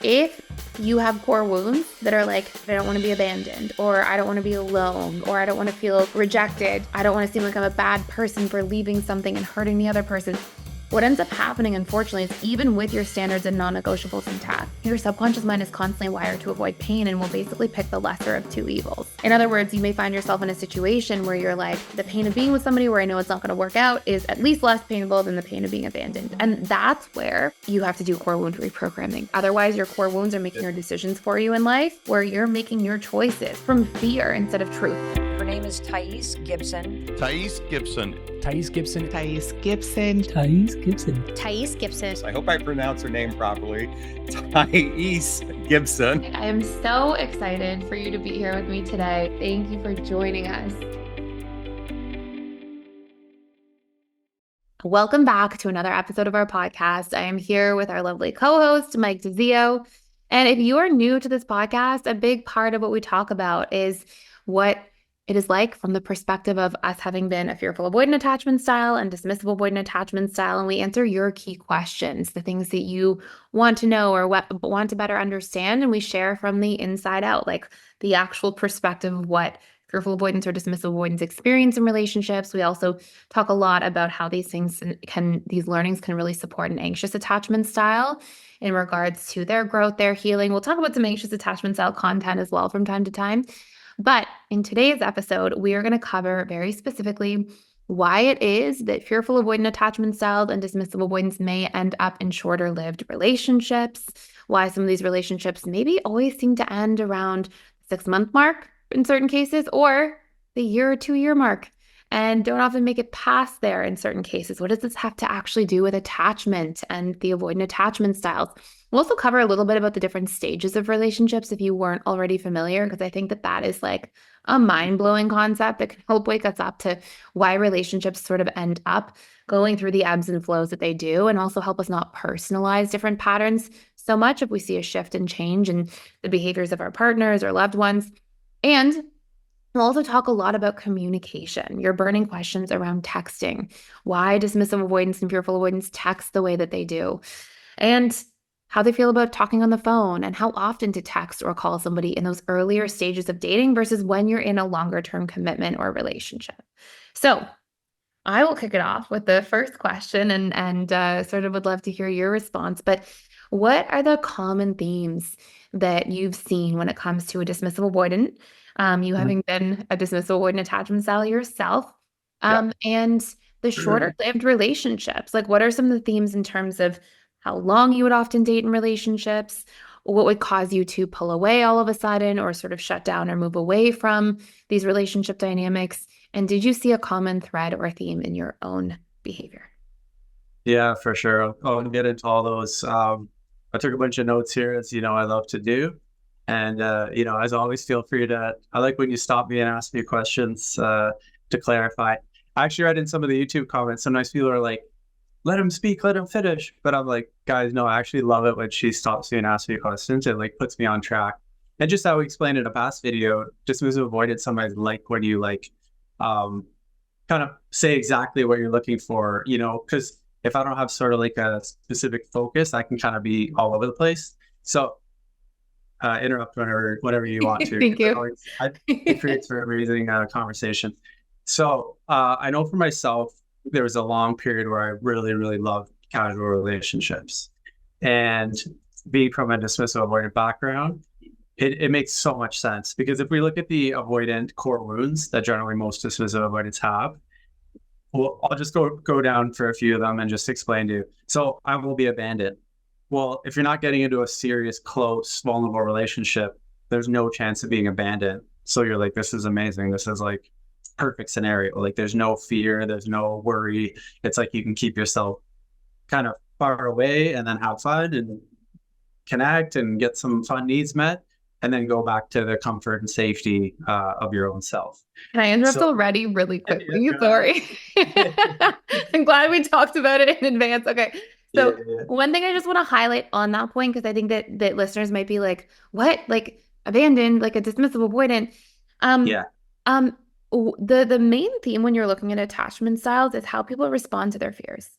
If you have core wounds that are like, I don't want to be abandoned, or I don't want to be alone, or I don't want to feel rejected, I don't want to seem like I'm a bad person for leaving something and hurting the other person, what ends up happening, unfortunately, is even with your standards and non-negotiables intact, your subconscious mind is constantly wired to avoid pain and will basically pick the lesser of two evils. In other words, you may find yourself in a situation where you're like, the pain of being with somebody where I know it's not going to work out is at least less painful than the pain of being abandoned. And that's where you have to do core wound reprogramming. Otherwise, your core wounds are making your decisions for you in life, where you're making your choices from fear instead of truth. Her name is Thais Gibson. Thais Gibson. Thais Gibson. Thais Gibson. Thais Gibson. Thais Gibson. I hope I pronounce her name properly. Thais Gibson. I am so excited for you to be here with me today. Thank you for joining us. Welcome back to another episode of our podcast. I am here with our lovely co-host, Mike DeZio. And if you are new to this podcast, a big part of what we talk about is what it is like from the perspective of us having been a fearful avoidant attachment style and dismissive avoidant attachment style. And we answer your key questions, the things that you want to know or want to better understand. And we share from the inside out, like the actual perspective of what fearful avoidance or dismissive avoidance experience in relationships. We also talk a lot about how these learnings can really support an anxious attachment style in regards to their growth, their healing. We'll talk about some anxious attachment style content as well from time to time. But in today's episode, we are going to cover very specifically why it is that fearful avoidant attachment styles and dismissive avoidance may end up in shorter-lived relationships, why some of these relationships maybe always seem to end around the 6-month mark in certain cases, or the year or 2-year mark, and don't often make it past there in certain cases. What does this have to actually do with attachment and the avoidant attachment styles? We'll also cover a little bit about the different stages of relationships if you weren't already familiar, because I think that is like a mind-blowing concept that can help wake us up to why relationships sort of end up going through the ebbs and flows that they do, and also help us not personalize different patterns so much if we see a shift and change in the behaviors of our partners or loved ones. And we'll also talk a lot about communication, your burning questions around texting, why dismissive avoidance and fearful avoidance text the way that they do, and how they feel about talking on the phone and how often to text or call somebody in those earlier stages of dating versus when you're in a longer-term commitment or relationship. So I will kick it off with the first question and sort of would love to hear your response. But what are the common themes that you've seen when it comes to a dismissive avoidant? You having been a dismissive avoidant attachment style yourself, and the shorter-lived relationships. Like, what are some of the themes in terms of how long you would often date in relationships, what would cause you to pull away all of a sudden or sort of shut down or move away from these relationship dynamics? And did you see a common thread or theme in your own behavior? Yeah, for sure. I'll get into all those. I took a bunch of notes here, as you know, I love to do. And, as always, feel free I like when you stop me and ask me questions to clarify. I actually read in some of the YouTube comments, sometimes people are like, let him speak, let him finish. But I'm like, guys, no, I actually love it when she stops me and asks me questions. It like puts me on track. And just how we explained in a past video, dismissive avoidance sometimes like when you kind of say exactly what you're looking for, because if I don't have sort of like a specific focus, I can kind of be all over the place. So interrupt whenever you want to. Thank you. It creates an amazing conversation. So I know for myself, there was a long period where I really, really loved casual relationships. And being from a dismissive avoidant background, it makes so much sense. Because if we look at the avoidant core wounds that generally most dismissive avoidants have, well, I'll just go down for a few of them and just explain to you. So I will be abandoned. Well, if you're not getting into a serious, close, vulnerable relationship, there's no chance of being abandoned. So you're like, this is amazing. This is like perfect scenario. Like there's no fear, there's no worry. It's like you can keep yourself kind of far away and then have fun and connect and get some fun needs met, and then go back to the comfort and safety of your own self. Can I interrupt already really quickly? Sorry. I'm glad we talked about it in advance. Okay. So one thing I just want to highlight on that point, because I think that listeners might be like, what? Like abandoned, like a dismissive avoidant. The main theme when you're looking at attachment styles is how people respond to their fears.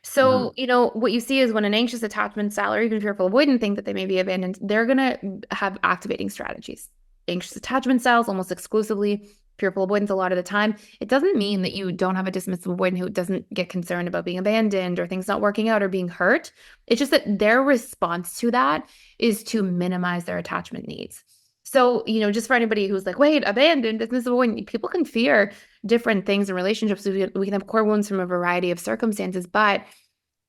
So, what you see is when an anxious attachment style or even fearful avoidant think that they may be abandoned, they're going to have activating strategies. Anxious attachment styles almost exclusively, fearful avoidance a lot of the time. It doesn't mean that you don't have a dismissive avoidant who doesn't get concerned about being abandoned or things not working out or being hurt. It's just that their response to that is to minimize their attachment needs. So, just for anybody who's like, wait, abandoned, dismissive avoidant, people can fear different things in relationships. We can have core wounds from a variety of circumstances, but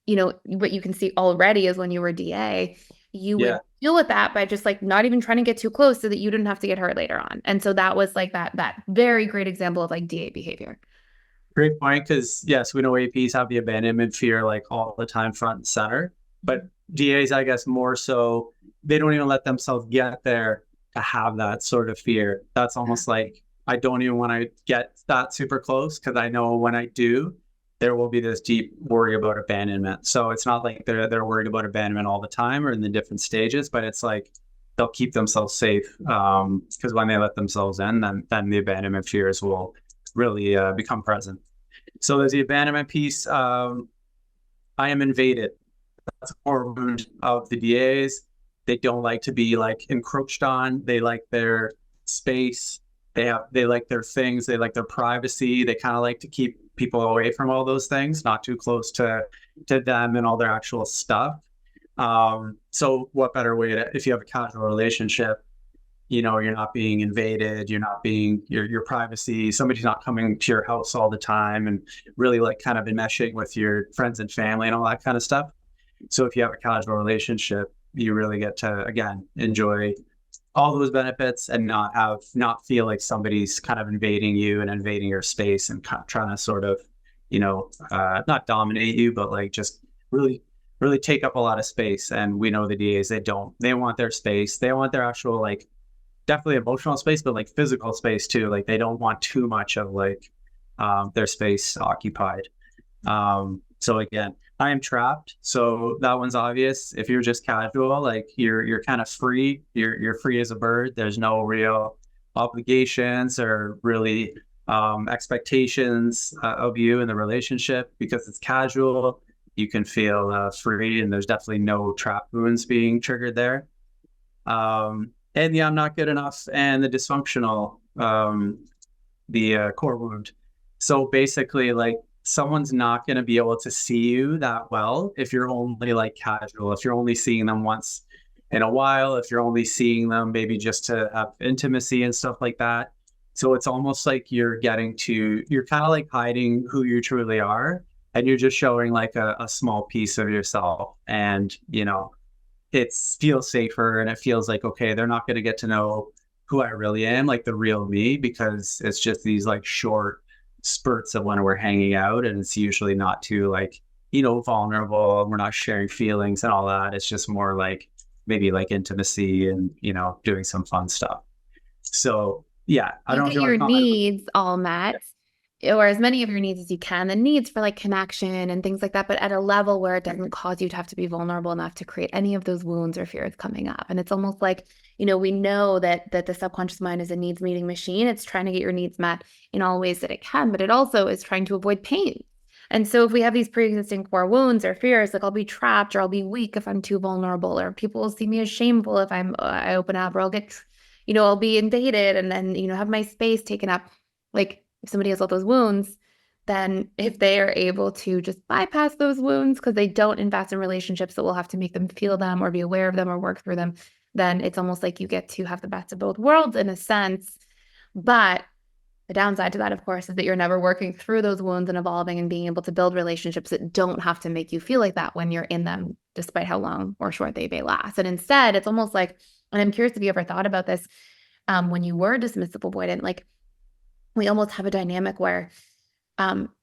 what you can see already is when you were DA, you would deal with that by just like not even trying to get too close so that you didn't have to get hurt later on. And so that was like that very great example of like DA behavior. Great point, because yes, we know APs have the abandonment fear like all the time, front and center, but DAs, I guess, more so, they don't even let themselves get there to have that sort of fear. That's almost like, I don't even want to get that super close because I know when I do, there will be this deep worry about abandonment. So it's not like they're worried about abandonment all the time or in the different stages, but it's like they'll keep themselves safe because when they let themselves in, then the abandonment fears will really become present. So there's the abandonment piece. I am invaded. That's a core wound of the DAs. They don't like to be like encroached on. They like their space. They like their things. They like their privacy. They kind of like to keep people away from all those things, not too close to them and all their actual stuff. So what better way to, if you have a casual relationship, you're not being invaded, you're not being your privacy, somebody's not coming to your house all the time and really like kind of enmeshing with your friends and family and all that kind of stuff. So if you have a casual relationship, you really get to, again, enjoy all those benefits and not feel like somebody's kind of invading you and invading your space and trying to sort of, not dominate you, but like just really, really take up a lot of space. And we know the DAs, they want their space. They want their actual, like, definitely emotional space, but like physical space too. Like they don't want too much of like their space occupied. So again, I am trapped. So that one's obvious. If you're just casual, like you're kind of free. You're free as a bird. There's no real obligations or really expectations of you in the relationship because it's casual. You can feel free, and there's definitely no trap wounds being triggered there. And the I'm not good enough and the dysfunctional, the core wound. So basically, like, someone's not going to be able to see you that well if you're only like casual, if you're only seeing them once in a while, if you're only seeing them maybe just to have intimacy and stuff like that. So it's almost like you're kind of like hiding who you truly are, and you're just showing like a small piece of yourself. And, it feels safer, and it feels like, okay, they're not going to get to know who I really am, like the real me, because it's just these like short spurts of when we're hanging out, and it's usually not too like, vulnerable, and we're not sharing feelings and all that. It's just more like maybe like intimacy and, doing some fun stuff. So yeah, I don't know get your needs all met, or as many of your needs as you can, the needs for like connection and things like that, but at a level where it doesn't cause you to have to be vulnerable enough to create any of those wounds or fears coming up. And it's almost like, we know that the subconscious mind is a needs meeting machine. It's trying to get your needs met in all ways that it can, but it also is trying to avoid pain. And so if we have these pre-existing core wounds or fears, like I'll be trapped, or I'll be weak if I'm too vulnerable, or people will see me as shameful if I open up, or I'll get, I'll be invaded and then, have my space taken up. Like if somebody has all those wounds, then if they are able to just bypass those wounds because they don't invest in relationships that will have to make them feel them or be aware of them or work through them, then it's almost like you get to have the best of both worlds in a sense. But the downside to that, of course, is that you're never working through those wounds and evolving and being able to build relationships that don't have to make you feel like that when you're in them, despite how long or short they may last. And instead, it's almost like, and I'm curious if you ever thought about this, when you were dismissive avoidant, like we almost have a dynamic where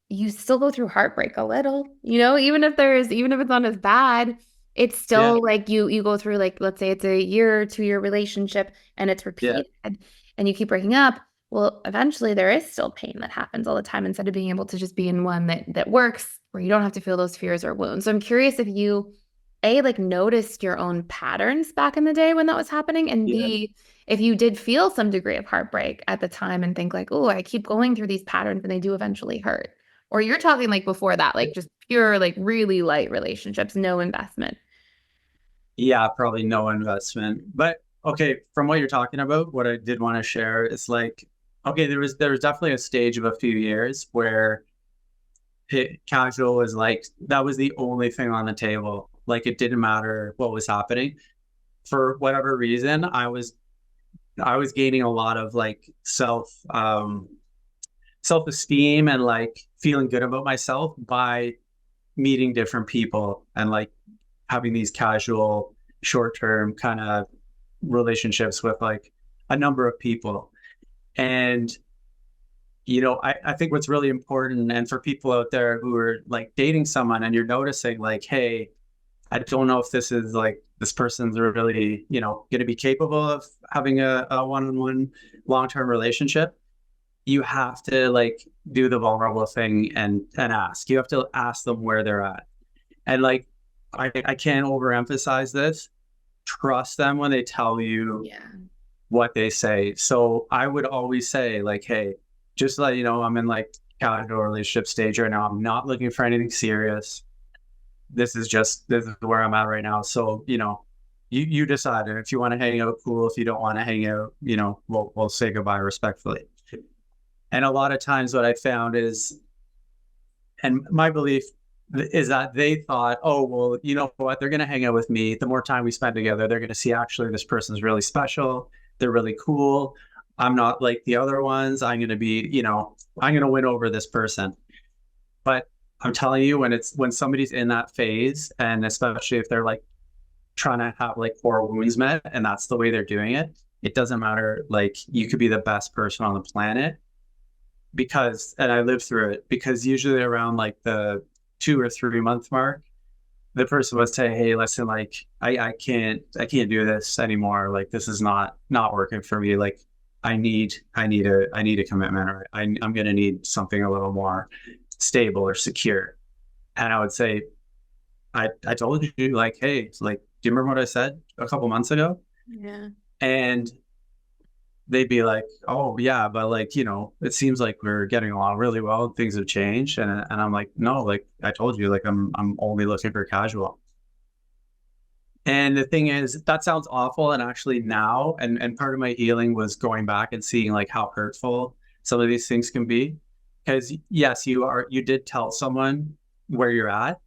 you still go through heartbreak a little, even if it's not as bad, it's still like you go through, like, let's say it's a year or 2 year relationship and it's repeated and you keep breaking up. Well, eventually there is still pain that happens all the time instead of being able to just be in one that works where you don't have to feel those fears or wounds. So I'm curious if you, A, like noticed your own patterns back in the day when that was happening, and B, if you did feel some degree of heartbreak at the time and think like, oh, I keep going through these patterns and they do eventually hurt. Or you're talking like before that, like just pure, like really light relationships, no investment. Yeah, probably no investment. But okay, from what you're talking about, what I did want to share is like, okay, there was definitely a stage of a few years where casual was like that was the only thing on the table. Like it didn't matter what was happening. For whatever reason, I was gaining a lot of like self-esteem and like feeling good about myself by meeting different people and like having these casual short-term kind of relationships with like a number of people. And I think what's really important, and for people out there who are like dating someone and you're noticing like, hey, I don't know if this person's really, going to be capable of having a one-on-one long-term relationship. You have to like do the vulnerable thing and ask. You have to ask them where they're at. And like, I can't overemphasize this. Trust them when they tell you what they say. So I would always say like, hey, just to let you know, I'm in like casual relationship stage right now. I'm not looking for anything serious. This is where I'm at right now. So, you decide. And if you want to hang out, cool. If you don't want to hang out, we'll say goodbye respectfully. And a lot of times what I found is, and my belief is that they thought, oh, well, you know what? They're going to hang out with me. The more time we spend together, they're going to see actually this person's really special. They're really cool. I'm not like the other ones. I'm going to be, I'm going to win over this person. But I'm telling you, when somebody's in that phase, and especially if they're like trying to have like 4 wounds met, and that's the way they're doing it, it doesn't matter. Like you could be the best person on the planet and I lived through it, because usually around like the 2 or 3 month mark, the person would say, hey, listen, like I can't do this anymore. Like this is not working for me. Like I need a commitment, or I'm going to need something a little more stable or secure. And I would say, I told you, like, hey, like, do you remember what I said a couple months ago? Yeah. And they'd be like, oh yeah, but like, it seems like we're getting along really well. Things have changed. And I'm like, no, like I told you, like I'm only looking for casual. And the thing is, that sounds awful. And actually now, and part of my healing was going back and seeing like how hurtful some of these things can be. Because yes, you did tell someone where you're at,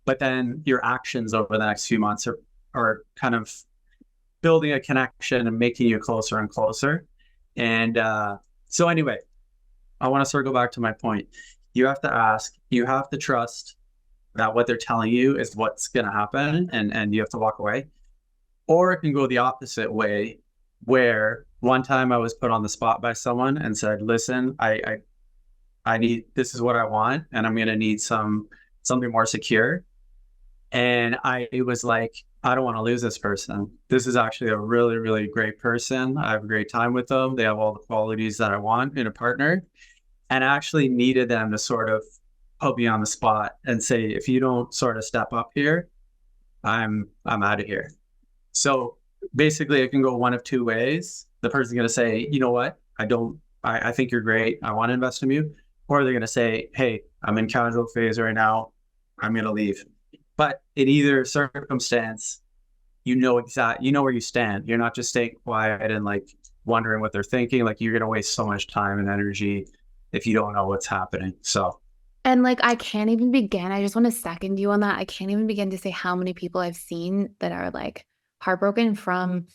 but then your actions over the next few months are kind of building a connection and making you closer and closer. And so anyway, I want to circle back to my point. You have to ask, you have to trust that what they're telling you is what's going to happen, and you have to walk away. Or it can go the opposite way, where one time I was put on the spot by someone and said, listen, I need, this is what I want, and I'm going to need something more secure. And it was like, I don't want to lose this person. This is actually a really, really great person. I have a great time with them. They have all the qualities that I want in a partner. And I actually needed them to sort of put me on the spot and say, if you don't sort of step up here, I'm out of here. So basically it can go one of 2 ways. The person's going to say, you know what? I think you're great. I want to invest in you. Or they're going to say, hey, I'm in casual phase right now. I'm going to leave. But in either circumstance, you know where you stand. You're not just staying quiet and like wondering what they're thinking. Like you're going to waste so much time and energy if you don't know what's happening. So. And like, I can't even begin. I just want to second you on that. I can't even begin to say how many people I've seen that are like heartbroken from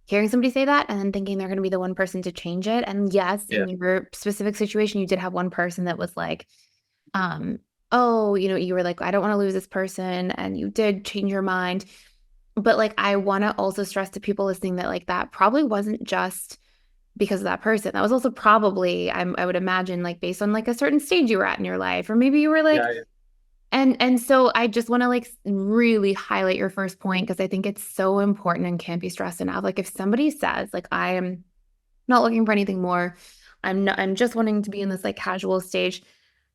hearing somebody say that and then thinking they're going to be the one person to change it. And yes, in your specific situation, you did have one person that was like, oh, you were like, I don't want to lose this person. And you did change your mind. But like, I want to also stress to people listening that like, that probably wasn't just because of that person. That was also probably, I would imagine, like based on like a certain stage you were at in your life, or maybe you were like, and so I just want to like really highlight your first point, because I think it's so important and can't be stressed enough. Like if somebody says like, I am not looking for anything more, I'm just wanting to be in this like casual stage,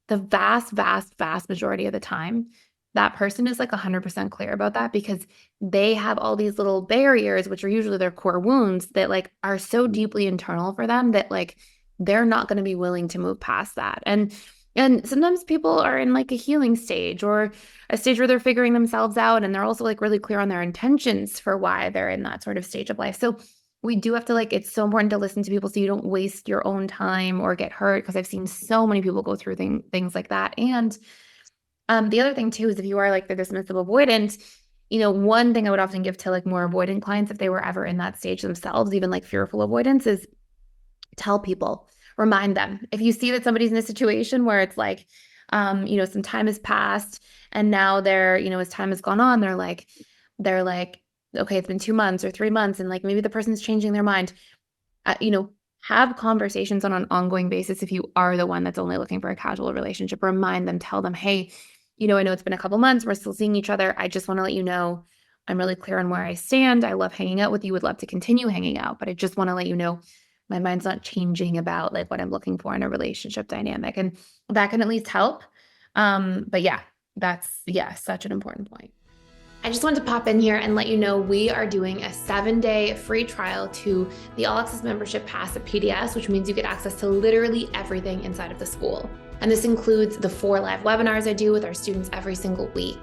the vast, vast, vast majority of the time, that person is like 100% clear about that, because they have all these little barriers, which are usually their core wounds, that like are so deeply internal for them that like they're not going to be willing to move past that. And And sometimes people are in like a healing stage or a stage where they're figuring themselves out, and they're also like really clear on their intentions for why they're in that sort of stage of life. So we do have to it's so important to listen to people so you don't waste your own time or get hurt, because I've seen so many people go through things like that. And the other thing too is if you are like the dismissive avoidant, one thing I would often give to like more avoidant clients, if they were ever in that stage themselves, even like fearful avoidance, is tell people, remind them. If you see that somebody's in a situation where it's like, some time has passed and now they're, as time has gone on, they're like, okay, it's been 2 months or 3 months, and like maybe the person's changing their mind. Have conversations on an ongoing basis. If you are the one that's only looking for a casual relationship, remind them, tell them, hey, I know it's been a couple months, we're still seeing each other. I just want to let you know I'm really clear on where I stand. I love hanging out with you, would love to continue hanging out, but I just want to let you know my mind's not changing about like what I'm looking for in a relationship dynamic. And that can at least help. But yeah, that's such an important point. I just wanted to pop in here and let you know we are doing a 7-day free trial to the All Access Membership Pass at PDS, which means you get access to literally everything inside of the school. And this includes the 4 live webinars I do with our students every single week.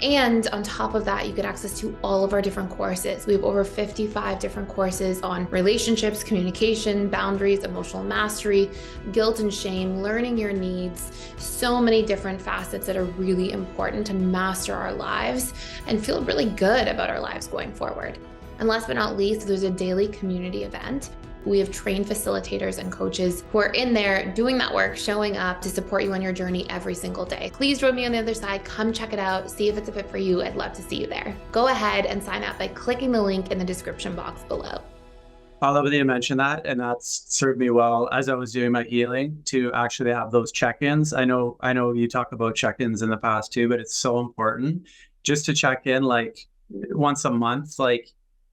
And on top of that, you get access to all of our different courses. We have over 55 different courses on relationships, communication, boundaries, emotional mastery, guilt and shame, learning your needs, so many different facets that are really important to master our lives and feel really good about our lives going forward. And last but not least, there's a daily community event. We have trained facilitators and coaches who are in there doing that work, showing up to support you on your journey every single day. Please join me on the other side. Come check it out. See if it's a fit for you. I'd love to see you there. Go ahead and sign up by clicking the link in the description box below. I love that you mentioned that, and that's served me well as I was doing my healing to actually have those check-ins. I know you talked about check-ins in the past too, but it's so important just to check in like once a month, like,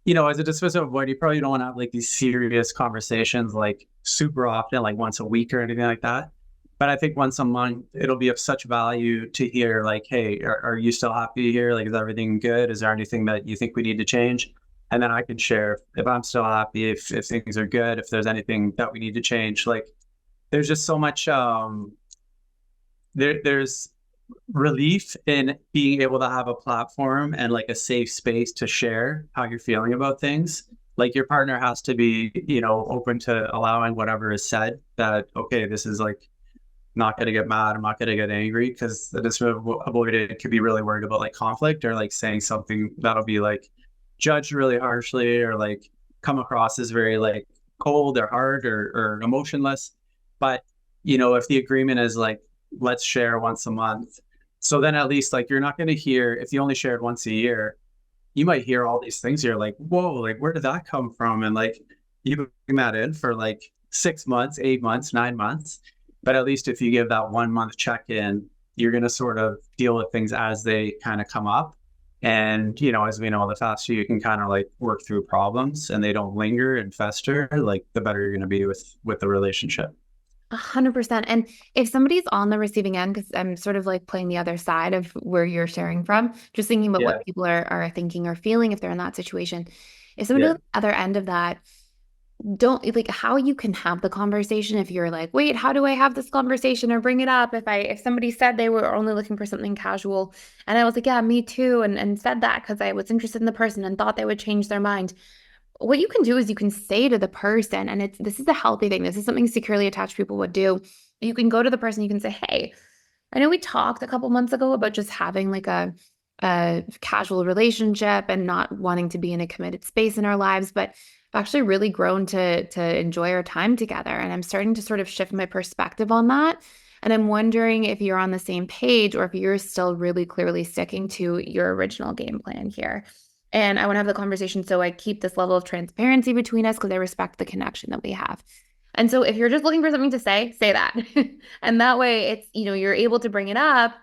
as a dismissive avoider, you probably don't want to have like these serious conversations like super often, like once a week or anything like that. But I think once a month, it'll be of such value to hear like, hey, are you still happy here? Like, is everything good? Is there anything that you think we need to change? And then I can share if I'm still happy, if things are good, if there's anything that we need to change. Like, there's just so much, there's relief in being able to have a platform and like a safe space to share how you're feeling about things. Like your partner has to be, open to allowing whatever is said, that, okay, this is like not going to get mad. I'm not going to get angry, because the dismissive avoidant could be really worried about like conflict or like saying something that'll be like judged really harshly or like come across as very like cold or hard or emotionless. But, if the agreement is like, let's share once a month. So then at least like you're not going to hear, if you only shared once a year, you might hear all these things. You're like, whoa, like where did that come from? And like you bring that in for like 6 months, 8 months, 9 months. But at least if you give that 1 month check-in, you're going to sort of deal with things as they kind of come up. And, as we know, the faster you can kind of like work through problems and they don't linger and fester, like the better you're going to be with the relationship. 100%. And if somebody's on the receiving end, because I'm sort of like playing the other side of where you're sharing from, just thinking about what people are thinking or feeling if they're in that situation. If somebody on the other end of that, don't like how you can have the conversation if you're like, wait, how do I have this conversation or bring it up? If somebody said they were only looking for something casual and I was like, yeah, me too. And said that because I was interested in the person and thought they would change their mind. What you can do is you can say to the person, and this is a healthy thing. This is something securely attached people would do. You can go to the person, you can say, hey, I know we talked a couple months ago about just having like a casual relationship and not wanting to be in a committed space in our lives, but I've actually really grown to enjoy our time together. And I'm starting to sort of shift my perspective on that. And I'm wondering if you're on the same page or if you're still really clearly sticking to your original game plan here. And I want to have the conversation so I keep this level of transparency between us because I respect the connection that we have. And so if you're just looking for something to say that. And that way it's, you're able to bring it up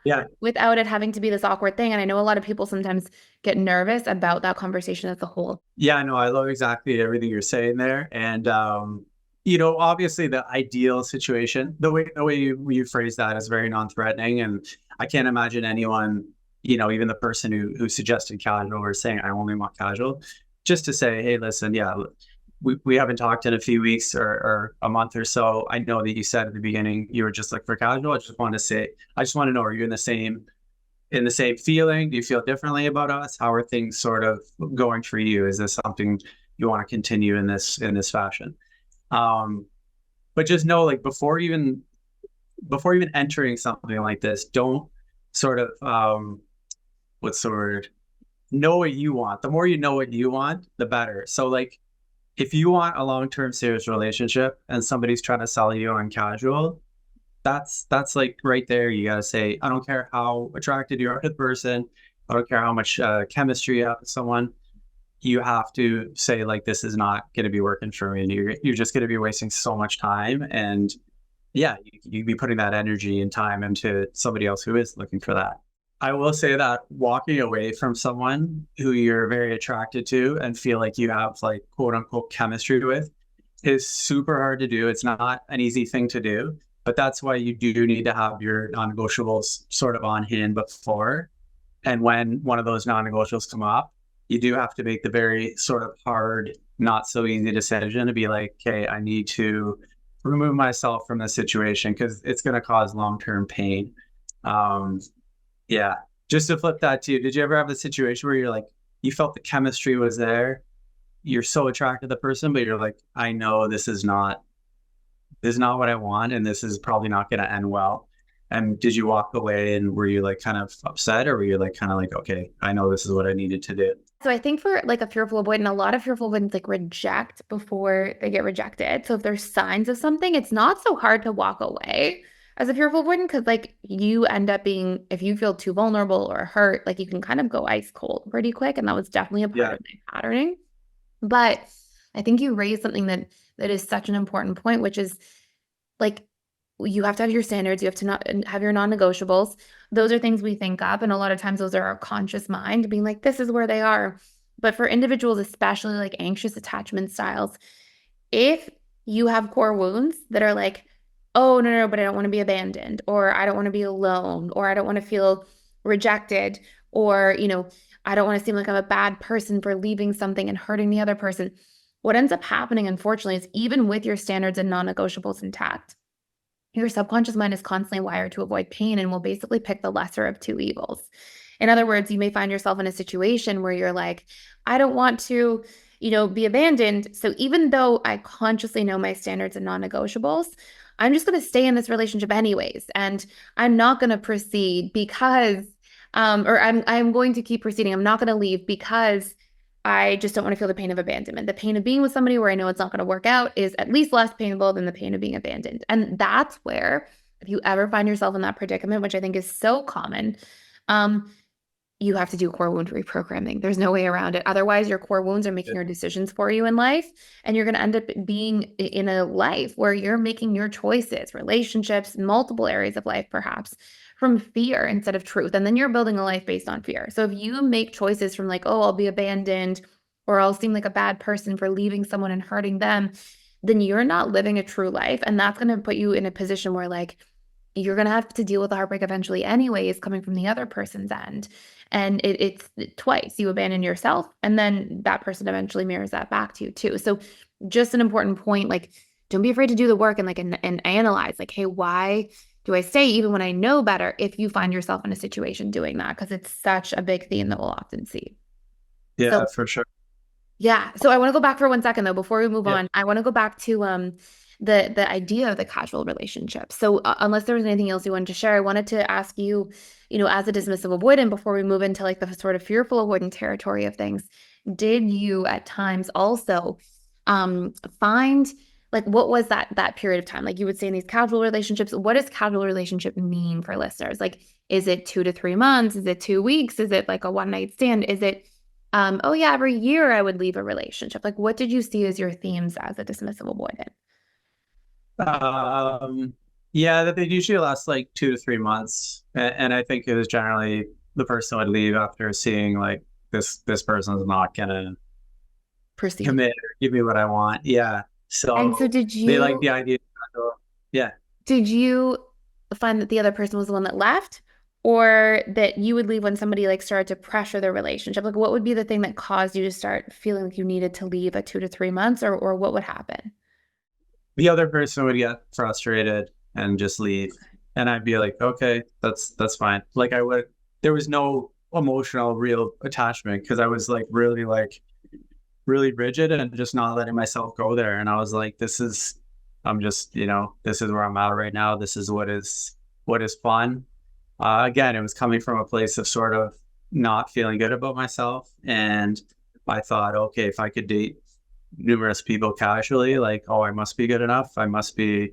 without it having to be this awkward thing. And I know a lot of people sometimes get nervous about that conversation as a whole. Yeah, no, I love exactly everything you're saying there. And, obviously the ideal situation, the way you phrase that is very non-threatening. And I can't imagine anyone, even the person who suggested casual or saying, I only want casual, just to say, hey, listen, we haven't talked in a few weeks or a month or so. I know that you said at the beginning you were just looking for casual. I just want to know, are you in the same feeling? Do you feel differently about us? How are things sort of going for you? Is this something you want to continue in this fashion? But just know, like, before even entering something like this, don't sort of what's the word? Know what you want. The more you know what you want, the better. So, like, if you want a long-term serious relationship and somebody's trying to sell you on casual, that's like right there. You got to say, I don't care how attracted you are to the person. I don't care how much chemistry you have with someone. You have to say, like, this is not going to be working for me. And you're just going to be wasting so much time. And yeah, you'd be putting that energy and time into somebody else who is looking for that. I will say that walking away from someone who you're very attracted to and feel like you have, like, quote unquote chemistry with is super hard to do. It's not an easy thing to do, but that's why you do need to have your non-negotiables sort of on hand before. And when one of those non-negotiables come up, you do have to make the very sort of hard, not so easy decision to be like, okay, I need to remove myself from this situation because it's going to cause long-term pain. Yeah. Just to flip that to you, did you ever have a situation where you're like, you felt the chemistry was there, you're so attracted to the person, but you're like, I know this is not what I want, and this is probably not going to end well? And did you walk away and were you, like, kind of upset, or were you, like, kind of like, okay, I know this is what I needed to do? So I think for, like, a fearful avoidant, a lot of fearful avoidants, like, reject before they get rejected. So if there's signs of something, it's not so hard to walk away as a fearful avoidant, because, like, you end up being, if you feel too vulnerable or hurt, like, you can kind of go ice cold pretty quick. And that was definitely a part of my patterning. But I think you raised something that is such an important point, which is, like, you have to have your standards. You have to not have your non-negotiables. Those are things we think up. And a lot of times those are our conscious mind being like, this is where they are. But for individuals, especially like anxious attachment styles, if you have core wounds that are like, oh, no, but I don't want to be abandoned, or I don't want to be alone, or I don't want to feel rejected, or, I don't want to seem like I'm a bad person for leaving something and hurting the other person. What ends up happening, unfortunately, is even with your standards and non-negotiables intact, your subconscious mind is constantly wired to avoid pain and will basically pick the lesser of two evils. In other words, you may find yourself in a situation where you're like, I don't want to, be abandoned. So even though I consciously know my standards and non-negotiables, I'm just going to stay in this relationship anyways. And I'm not going to proceed because, or I'm going to keep proceeding. I'm not going to leave because I just don't want to feel the pain of abandonment. The pain of being with somebody where I know it's not going to work out is at least less painful than the pain of being abandoned. And that's where, if you ever find yourself in that predicament, which I think is so common, you have to do core wound reprogramming. There's no way around it. Otherwise, your core wounds are making your decisions for you in life, and you're going to end up being in a life where you're making your choices, relationships, multiple areas of life, perhaps, from fear instead of truth. And then you're building a life based on fear. So if you make choices from, like, oh, I'll be abandoned, or I'll seem like a bad person for leaving someone and hurting them, then you're not living a true life. And that's going to put you in a position where, like, you're going to have to deal with the heartbreak eventually anyways, coming from the other person's end. And it's twice. You abandon yourself, and then that person eventually mirrors that back to you too. So just an important point, like, don't be afraid to do the work and, like, and analyze, like, hey, why do I stay even when I know better, if you find yourself in a situation doing that? Because it's such a big theme that we'll often see. Yeah, for sure. Yeah. So I want to go back for 1 second though, before we move on. I want to go back to the idea of the casual relationship. So unless there was anything else you wanted to share, I wanted to ask you, as a dismissive avoidant, before we move into, like, the sort of fearful avoidant territory of things, did you at times also find, like, what was that period of time? Like, you would say in these casual relationships, what does casual relationship mean for listeners? Like, is it 2 to 3 months? Is it 2 weeks? Is it like a one night stand? Is it, oh yeah, every year I would leave a relationship? Like, what did you see as your themes as a dismissive avoidant? Yeah, that they usually last like 2 to 3 months. And I think it was generally the person would leave after seeing, like, this person's not gonna Proceed. commit or give me what I want. Yeah. So, And so did you, they like the idea. Yeah. did you find that the other person was the one that left, or that you would leave when somebody like started to pressure the relationship? Like what would be the thing that caused you to start feeling like you needed to leave at 2 to 3 months, or what would happen? The other person would get frustrated and just leave. And I'd be like, okay, that's fine. Like there was no emotional real attachment because I was like really rigid and just not letting myself go there. And I was like, I'm just, this is where I'm at right now. This is what is fun. Again, it was coming from a place of sort of not feeling good about myself. And I thought, okay, if I could date numerous people casually, like, oh, I must be good enough. I must be,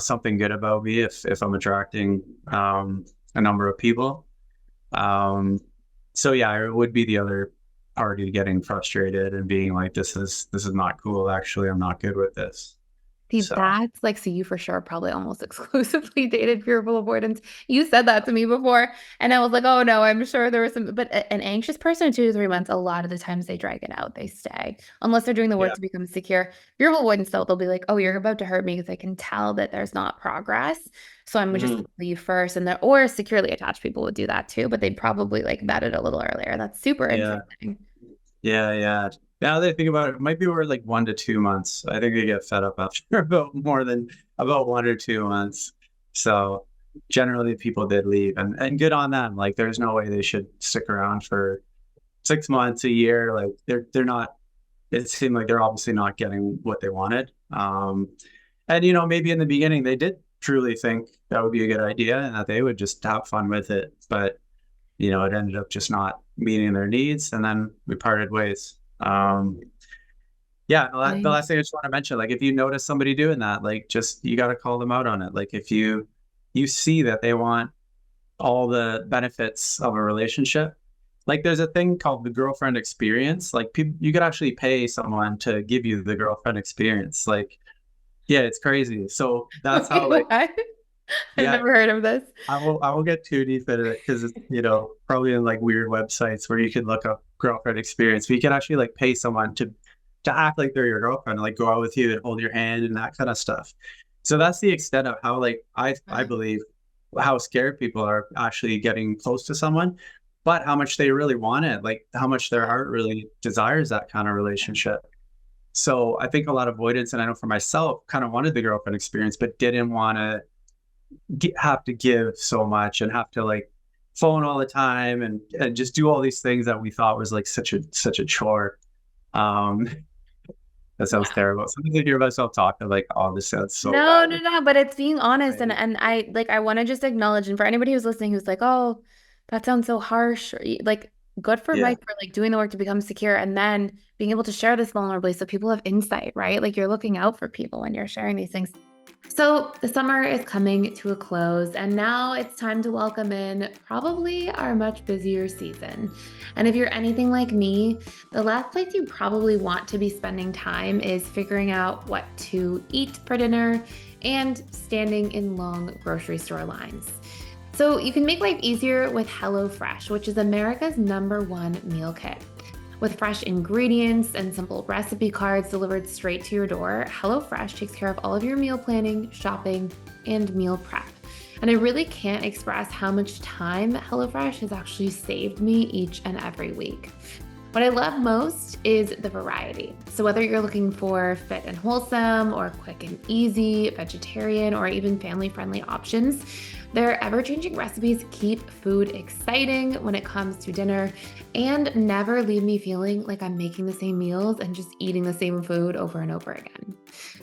something good about me if I'm attracting a number of people. So yeah, it would be the other party getting frustrated and being like, this is not cool. Actually, I'm not good with this. See, So that's like, so you for sure probably almost exclusively dated fearful avoidance. You said that to me before, and I was like, oh no, I'm sure there was some, but an anxious person, 2 to 3 months, a lot of the times they drag it out, they stay, unless they're doing the work yeah, to become secure. Fearful avoidance, though, they'll be like, oh, you're about to hurt me because I can tell that there's not progress. So I'm just mhm, gonna leave first. Or securely attached people would do that too, but they'd probably like vet it a little earlier. That's super yeah, interesting. yeah. Now that I think about it, it might be over like 1 to 2 months. I think they get fed up after about 1 or 2 months. So generally people did leave and good on them. Like there's no way they should stick around for 6 months, a year. Like they're not, it seemed like they're obviously not getting what they wanted. And maybe in the beginning they did truly think that would be a good idea and that they would just have fun with it. But it ended up just not meeting their needs, and then we parted ways. Yeah, the last thing I just want to mention, like if you notice somebody doing that, like just you got to call them out on it. Like if you see that they want all the benefits of a relationship, like there's a thing called the girlfriend experience. Like people, you could actually pay someone to give you the girlfriend experience. Like, yeah, it's crazy. So that's how like I've yeah, never heard of this. I will get too deep into it because it's probably in like weird websites where you can look up girlfriend experience. But you can actually like pay someone to act like they're your girlfriend, and like go out with you and hold your hand and that kind of stuff. So that's the extent of how like I believe how scared people are actually getting close to someone, but how much they really want it, like how much their heart really desires that kind of relationship. So I think a lot of avoidance, and I know for myself, kind of wanted the girlfriend experience, but didn't want to have to give so much and have to like phone all the time and just do all these things that we thought was like such a chore. Um, that sounds terrible. Sometimes I hear myself talk, I'm like, oh, this sounds so No, bad. no, no, but it's being honest, and Right. I want to just acknowledge, and for anybody who's listening who's like, oh, that sounds so harsh, or like good for Yeah. Mike for like doing the work to become secure and then being able to share this vulnerably so people have insight, right? Like you're looking out for people when you're sharing these things. So the summer is coming to a close, and now it's time to welcome in probably our much busier season. And if you're anything like me, the last place you probably want to be spending time is figuring out what to eat for dinner and standing in long grocery store lines. So you can make life easier with HelloFresh, which is America's #1 meal kit. With fresh ingredients and simple recipe cards delivered straight to your door, HelloFresh takes care of all of your meal planning, shopping, and meal prep. And I really can't express how much time HelloFresh has actually saved me each and every week. What I love most is the variety. So whether you're looking for fit and wholesome or quick and easy, vegetarian, or even family-friendly options, their ever-changing recipes keep food exciting when it comes to dinner and never leave me feeling like I'm making the same meals and just eating the same food over and over again.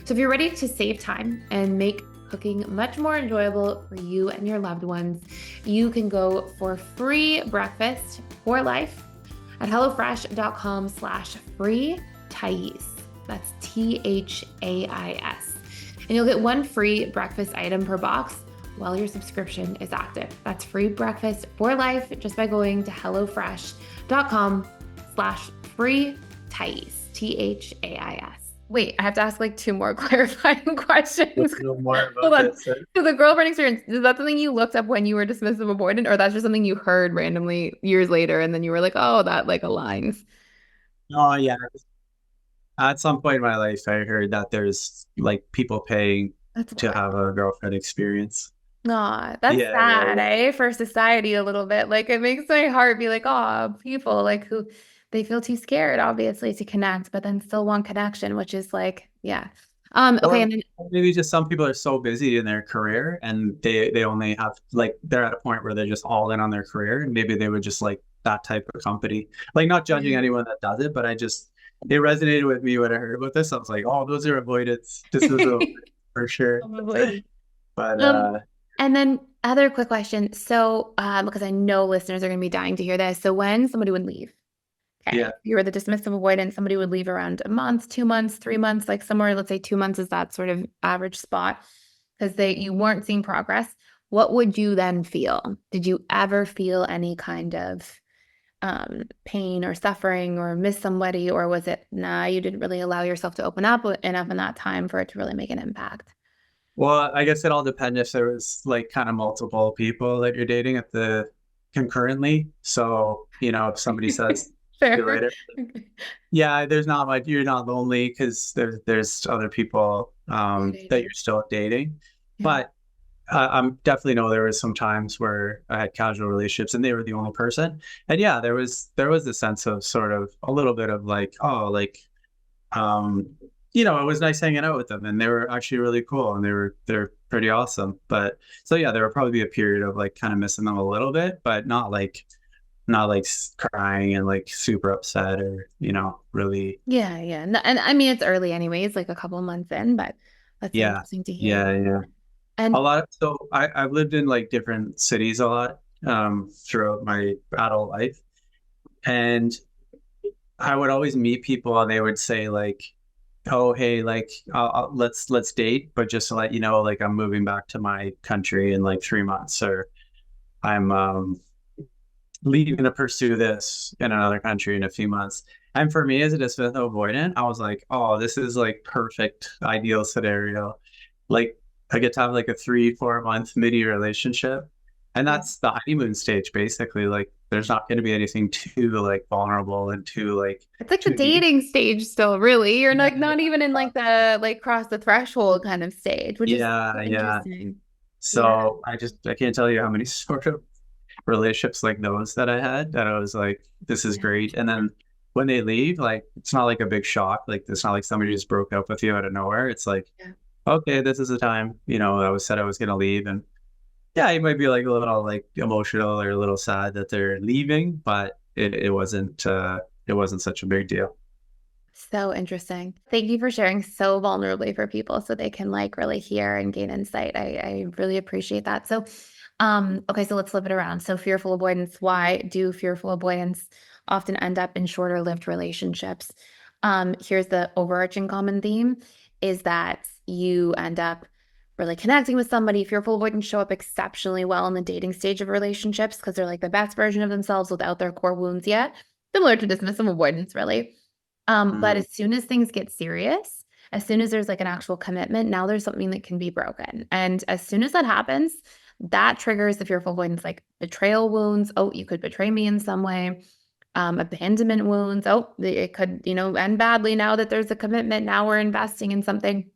So if you're ready to save time and make cooking much more enjoyable for you and your loved ones, you can go for free breakfast for life at hellofresh.com/free Thais. That's THAIS. And you'll get one free breakfast item per box while your subscription is active. That's free breakfast for life just by going to hellofresh.com/free Thais. THAIS. Wait, I have to ask like 2 more clarifying questions. Let's know more Hold about on. this. So the girlfriend experience, is that something you looked up when you were dismissive avoidant, or that's just something you heard randomly years later and then you were like, oh, that like aligns? Oh yeah. At some point in my life, I heard that there's like people paying That's to wild. have a girlfriend experience. Aw, that's Yeah, yeah, sad, yeah. eh? For society a little bit. Like it makes my heart be like, oh, people like who they feel too scared, obviously, to connect, but then still want connection, which is like, yeah. Okay, Or and then maybe just some people are so busy in their career and they only have like they're at a point where they're just all in on their career and maybe they would just like that type of company. Like not judging anyone that does it, but it resonated with me when I heard about this. I was like, oh, those are avoidance. This is a for sure. probably. But Um, and then other quick question. So, because I know listeners are going to be dying to hear this. So when somebody would leave, okay, yeah. if you were the dismissive avoidant, somebody would leave around a month, 2 months, 3 months, like somewhere, let's say 2 months is that sort of average spot because you weren't seeing progress. What would you then feel? Did you ever feel any kind of pain or suffering or miss somebody, or was it, nah, you didn't really allow yourself to open up enough in that time for it to really make an impact? Well, I guess it all depends if there was like kind of multiple people that you're dating at the concurrently. So, if somebody says, see you Fair. later. Yeah, there's not like you're not lonely because there's other people that you're still dating. Yeah. But I'm definitely know there was some times where I had casual relationships and they were the only person. And yeah, there was a sense of sort of a little bit of like, oh, like it was nice hanging out with them and they were actually really cool and they're pretty awesome. But so yeah, there would probably be a period of like kind of missing them a little bit, but not like crying and like super upset or really. Yeah, yeah. And I mean, it's early anyways, like a couple months in, but that's Yeah, interesting to hear. yeah, yeah. And I've lived in like different cities a lot throughout my adult life, and I would always meet people and they would say like, oh hey, like let's date, but just to let you know, like I'm moving back to my country in like 3 months, or I'm leaving to pursue this in another country in a few months. And for me as a dismissive avoidant, I was like, oh, this is like perfect ideal scenario. Like I get to have like a 3-4 month mini relationship. And that's the honeymoon stage, basically. Like there's not going to be anything too like vulnerable and too like it's like the too deep. dating stage still, really. You're like Yeah, not even in like the like cross the threshold kind of stage, which is yeah, so yeah. interesting. Yeah. So I can't tell you how many sort of relationships like those that I had that I was like, this is great. And then when they leave, like it's not like a big shock. Like it's not like somebody just broke up with you out of nowhere. It's like, Yeah. okay, this is the time, I was said I was gonna leave. And yeah, you might be like a little like emotional or a little sad that they're leaving, but it wasn't such a big deal. So interesting. Thank you for sharing so vulnerably for people so they can like really hear and gain insight. I really appreciate that. So, okay, so let's flip it around. So fearful avoidance, why do fearful avoidance often end up in shorter lived relationships? Here's the overarching common theme is that you end up really connecting with somebody. Fearful avoidance show up exceptionally well in the dating stage of relationships because they're like the best version of themselves without their core wounds yet. Similar to dismissive avoidance, really. But Mm, as soon as things get serious, as soon as there's like an actual commitment, now there's something that can be broken. And as soon as that happens, that triggers the fearful avoidance, like betrayal wounds. Oh, you could betray me in some way. Abandonment wounds. Oh, it could, end badly now that there's a commitment. Now we're investing in something.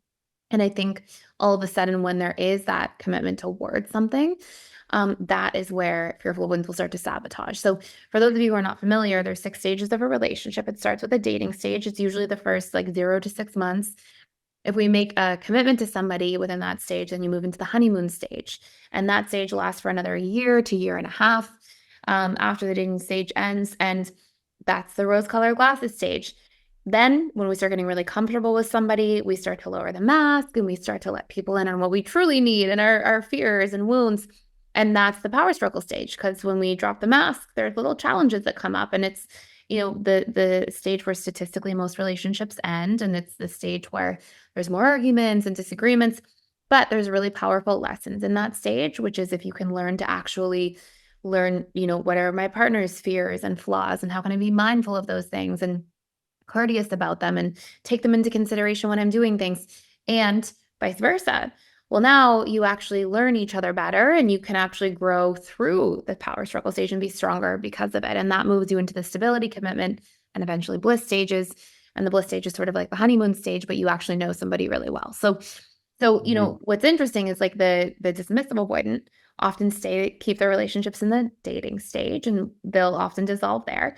And I think all of a sudden, when there is that commitment towards something, that is where fearful avoidance will start to sabotage. So for those of you who are not familiar, there's 6 stages of a relationship. It starts with a dating stage. It's usually the first like 0 to 6 months. If we make a commitment to somebody within that stage, then you move into the honeymoon stage. And that stage lasts for another year to year and a half after the dating stage ends. And that's the rose-colored glasses stage. Then when we start getting really comfortable with somebody, we start to lower the mask and we start to let people in on what we truly need and our fears and wounds. And that's the power struggle stage, because when we drop the mask, there's little challenges that come up. And it's, the stage where statistically most relationships end. And it's the stage where there's more arguments and disagreements. But there's really powerful lessons in that stage, which is if you can learn to actually learn, what are my partner's fears and flaws and how can I be mindful of those things and courteous about them and take them into consideration when I'm doing things, and vice versa. Well, now you actually learn each other better and you can actually grow through the power struggle stage and be stronger because of it. And that moves you into the stability, commitment, and eventually bliss stages. And the bliss stage is sort of like the honeymoon stage, but you actually know somebody really well. So So, what's interesting is like the dismissive avoidant often keep their relationships in the dating stage, and they'll often dissolve there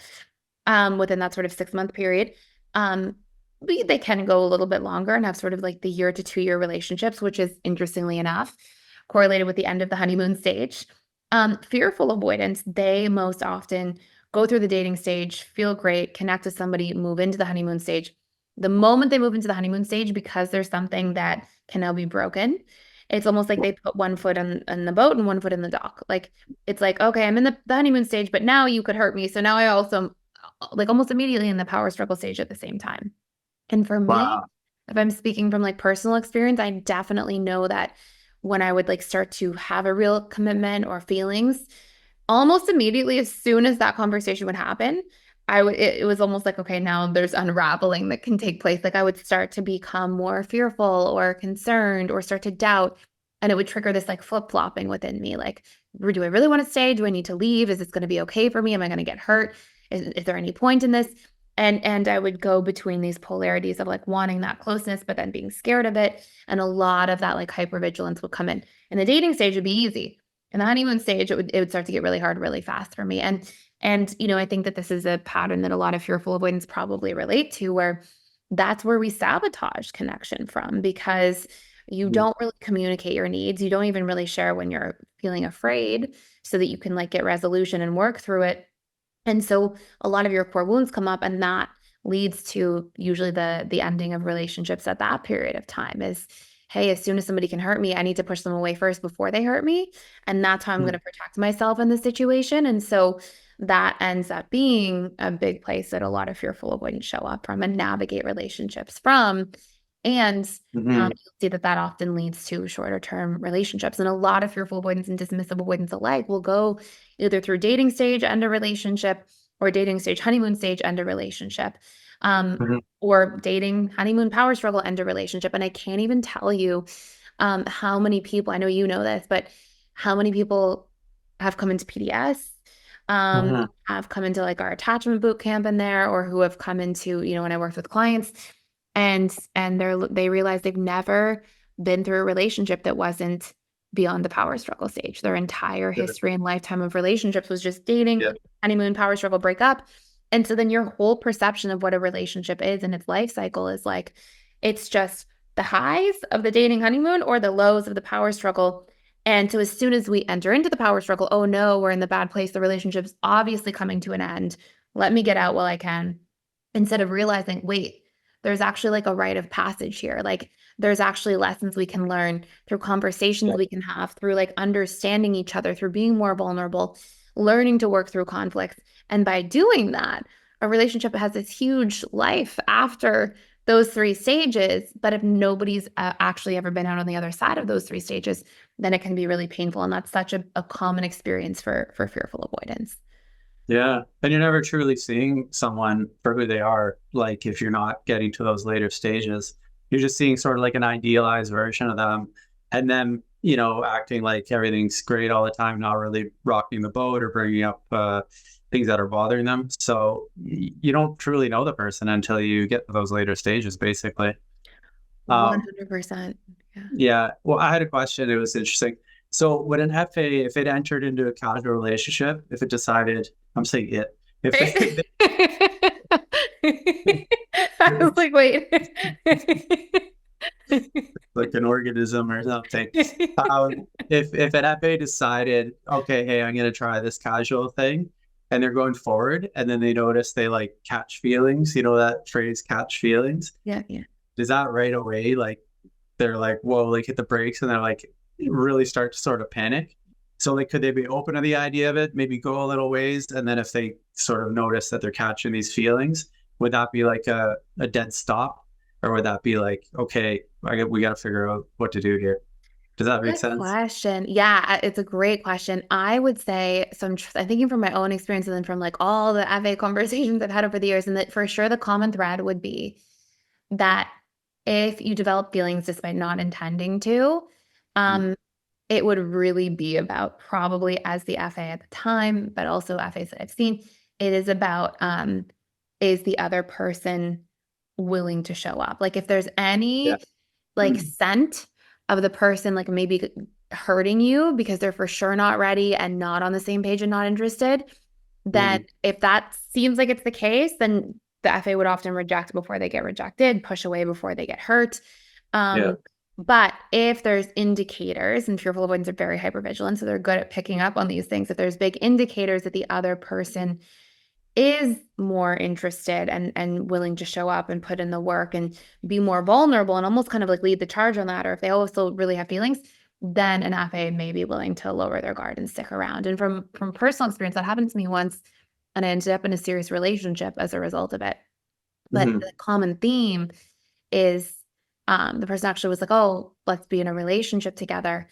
within that sort of 6-month period. They can go a little bit longer and have sort of like the 1 to 2 year relationships, which is interestingly enough correlated with the end of the honeymoon stage. Fearful avoidants, they most often go through the dating stage, feel great, connect with somebody, move into the honeymoon stage. The moment they move into the honeymoon stage, because there's something that can now be broken, it's almost like they put one foot in the boat and one foot in the dock. Like, it's like, okay, I'm in the honeymoon stage, but now you could hurt me. So now I also like almost immediately in the power struggle stage at the same time. And for me, Wow. if I'm speaking from like personal experience, I definitely know that when I would like start to have a real commitment or feelings, almost immediately, as soon as that conversation would happen, it was almost like, okay, now there's unraveling that can take place. Like I would start to become more fearful or concerned or start to doubt. And it would trigger this like flip-flopping within me. Like, do I really want to stay? Do I need to leave? Is this going to be okay for me? Am I going to get hurt? Is there any point in this? And I would go between these polarities of like wanting that closeness, but then being scared of it. And a lot of that like hypervigilance would come in. In the dating stage, it'd be easy. In the honeymoon stage, it would start to get really hard, really fast for me. And I think that this is a pattern that a lot of fearful avoidants probably relate to, where that's where we sabotage connection from, because you don't really communicate your needs. You don't even really share when you're feeling afraid, so that you can like get resolution and work through it. And so a lot of your core wounds come up, and that leads to usually the ending of relationships at that period of time is, hey, as soon as somebody can hurt me, I need to push them away first before they hurt me. And that's how I'm going to protect myself in this situation. And so that ends up being a big place that a lot of fearful avoidants show up from and navigate relationships from. And you'll see that often leads to shorter term relationships. And a lot of fearful avoidance and dismissive avoidance alike will go either through dating stage, end a relationship, or dating stage, honeymoon stage, end a relationship, or dating, honeymoon, power struggle, end a relationship. And I can't even tell you how many people, I know you know this, but how many people have come into PDS, have come into like our attachment boot camp in there, or who have come into, when I worked with clients, and they realize they've never been through a relationship that wasn't beyond the power struggle stage. Their entire history and lifetime of relationships was just dating, honeymoon, power struggle, breakup. And so then your whole perception of what a relationship is and its life cycle is like, it's just the highs of the dating honeymoon or the lows of the power struggle. And so as soon as we enter into the power struggle, oh no, we're in the bad place. The relationship's obviously coming to an end. Let me get out while I can. Instead of realizing, wait, there's actually like a rite of passage here. Like there's actually lessons we can learn through conversations we can have, through like understanding each other, through being more vulnerable, learning to work through conflicts. And by doing that, a relationship has this huge life after those 3 stages. But if nobody's actually ever been out on the other side of those 3 stages, then it can be really painful. And that's such a common experience for fearful avoidance. Yeah. And you're never truly seeing someone for who they are. Like if you're not getting to those later stages, you're just seeing sort of like an idealized version of them. And then, acting like everything's great all the time, not really rocking the boat or bringing up things that are bothering them. So you don't truly know the person until you get to those later stages, basically. 100%. Yeah. Well, I had a question. It was interesting. So would an FA, if it entered into a casual relationship, if it decided, I'm saying it, if I was like, wait. like an organism or something. If an FA decided, okay, hey, I'm going to try this casual thing, and they're going forward, and then they notice they like catch feelings, that phrase, catch feelings. Yeah. Does that right away, like, they're like, whoa, like hit the brakes, and they're like, really start to sort of panic? So like, could they be open to the idea of it, maybe go a little ways, and then if they sort of notice that they're catching these feelings, would that be like a dead stop? Or would that be like, okay, we got to figure out what to do here? Does that make sense? Question. Yeah, it's a great question. I would say, so I'm thinking from my own experience and then from like all the FA conversations I've had over the years, and that for sure the common thread would be that if you develop feelings despite not intending to, it would really be about, probably as the FA at the time, but also FAs that I've seen, it is about, is the other person willing to show up? Like if there's any like scent of the person like maybe hurting you because they're for sure not ready and not on the same page and not interested, then if that seems like it's the case, then the FA would often reject before they get rejected, push away before they get hurt. But if there's indicators, and fearful avoidants are very hypervigilant, so they're good at picking up on these things. If there's big indicators that the other person is more interested and willing to show up and put in the work and be more vulnerable and almost kind of like lead the charge on that, or if they also really have feelings, then an FA may be willing to lower their guard and stick around. And from personal experience, that happened to me once, and I ended up in a serious relationship as a result of it. But the common theme is the person actually was like, oh, let's be in a relationship together.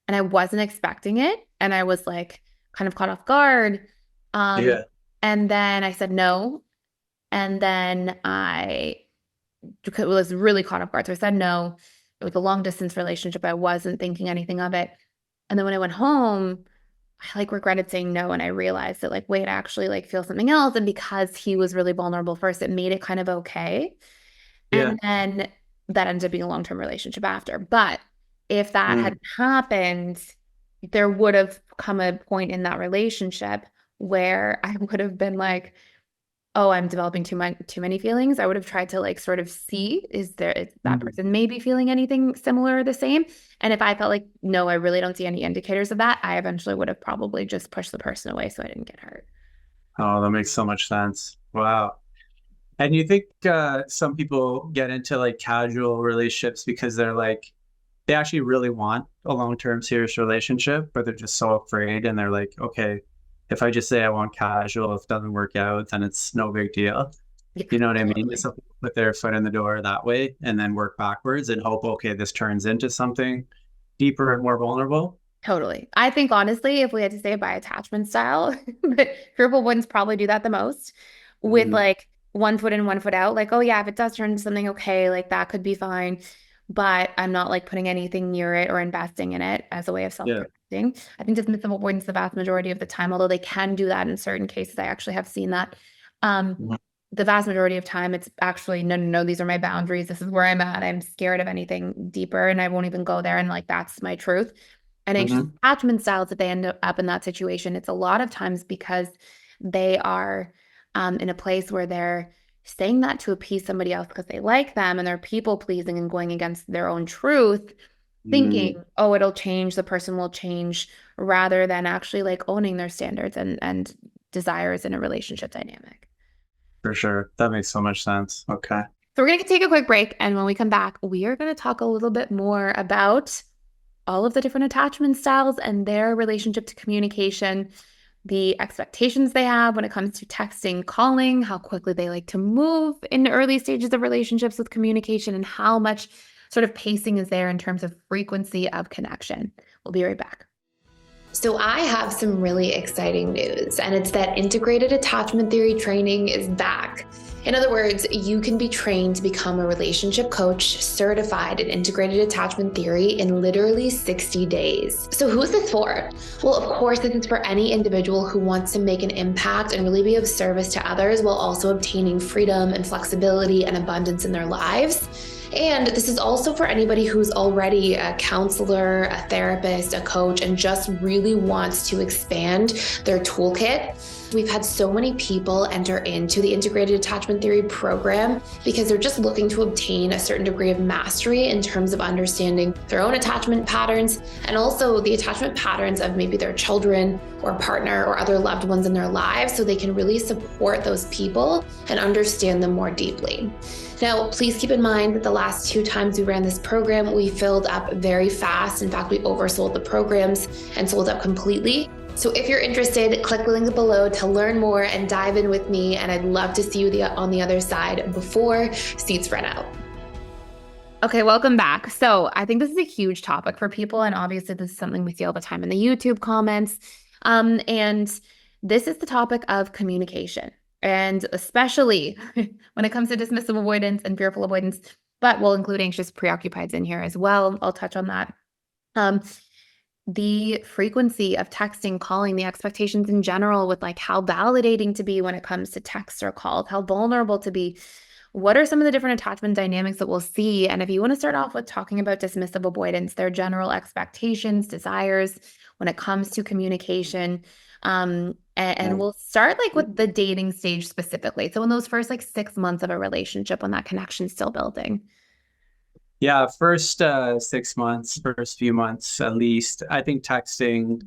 And I wasn't expecting it. And I was like kind of caught off guard. And then I said no. And then I was really caught off guard. So I said no. It was a long distance relationship. I wasn't thinking anything of it. And then when I went home, I like regretted saying no. And I realized that like, wait, I actually like feel something else. And because he was really vulnerable first, it made it kind of okay. And then that ended up being a long-term relationship after. But if that hadn't happened, there would have come a point in that relationship where I would have been like, oh, I'm developing too many feelings. I would have tried to like sort of see, is that person maybe feeling anything similar or the same? And if I felt like, no, I really don't see any indicators of that, I eventually would have probably just pushed the person away so I didn't get hurt. Oh, that makes so much sense. Wow. And you think some people get into like casual relationships because they're like, they actually really want a long-term serious relationship, but they're just so afraid. And they're like, okay, if I just say I want casual, if it doesn't work out, then it's no big deal. You know what I mean? Some people put their foot in the door that way and then work backwards and hope, okay, this turns into something deeper and more vulnerable. Totally. I think honestly, if we had to say it by attachment style, but fearful avoidants probably do that the most with like one foot in, one foot out. Like, oh yeah, if it does turn into something, okay, like that could be fine. But I'm not like putting anything near it or investing in it as a way of self-protecting. I think dismissive avoidance the vast majority of the time, although they can do that in certain cases. I actually have seen that. The vast majority of time, it's actually, no, these are my boundaries. This is where I'm at. I'm scared of anything deeper and I won't even go there. And like, that's my truth. And anxious attachment styles, if they end up in that situation, it's a lot of times because they are in a place where they're saying that to appease somebody else because they like them and they're people pleasing and going against their own truth, thinking, oh, it'll change, the person will change, rather than actually like owning their standards and desires in a relationship dynamic. For sure. That makes so much sense. Okay. So we're going to take a quick break. And when we come back, we are going to talk a little bit more about all of the different attachment styles and their relationship to communication, the expectations they have when it comes to texting, calling, how quickly they like to move in the early stages of relationships with communication, and how much sort of pacing is there in terms of frequency of connection. We'll be right back. So I have some really exciting news, and it's that integrated attachment theory training is back. In other words, you can be trained to become a relationship coach certified in integrated attachment theory in literally 60 days. So who's this for? Well, of course, this is for any individual who wants to make an impact and really be of service to others while also obtaining freedom and flexibility and abundance in their lives. And this is also for anybody who's already a counselor, a therapist, a coach, and just really wants to expand their toolkit. We've had so many people enter into the integrated attachment theory program because they're just looking to obtain a certain degree of mastery in terms of understanding their own attachment patterns and also the attachment patterns of maybe their children or partner or other loved ones in their lives, so they can really support those people and understand them more deeply. Now, please keep in mind that the last 2 times we ran this program, we filled up very fast. In fact, we oversold the programs and sold out completely. So if you're interested, click the link below to learn more and dive in with me. And I'd love to see you on the other side before seats run out. Okay, welcome back. So I think this is a huge topic for people. And obviously this is something we see all the time in the YouTube comments. And this is the topic of communication. And especially when it comes to dismissive avoidance and fearful avoidance, but we'll include anxious preoccupieds in here as well. I'll touch on that. The frequency of texting, calling, the expectations in general with like how validating to be when it comes to texts or calls, how vulnerable to be what are some of the different attachment dynamics that we'll see? And if you want to start off with talking about dismissive avoidance, their general expectations, desires when it comes to communication. And we'll start like with the dating stage specifically. So in those first like 6 months of a relationship, when that connection's still building. Yeah, first 6 months, first few months at least, I think texting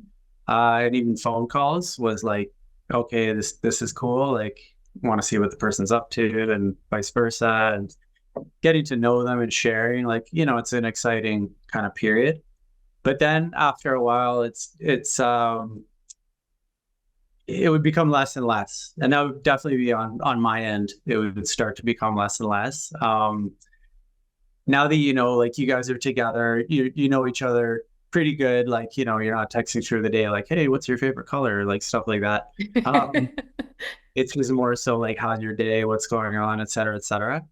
and even phone calls was like, okay, this is cool. Like, want to see what the person's up to, and vice versa, and getting to know them and sharing. Like, it's an exciting kind of period. But then after a while, it would become less and less, and that would definitely be on my end. It would start to become less and less. Now that like you guys are together, you know each other pretty good. Like, you're not texting through the day, like, hey, what's your favorite color? Like stuff like that. It's just more so like, how's your day? What's going on, et cetera, et cetera.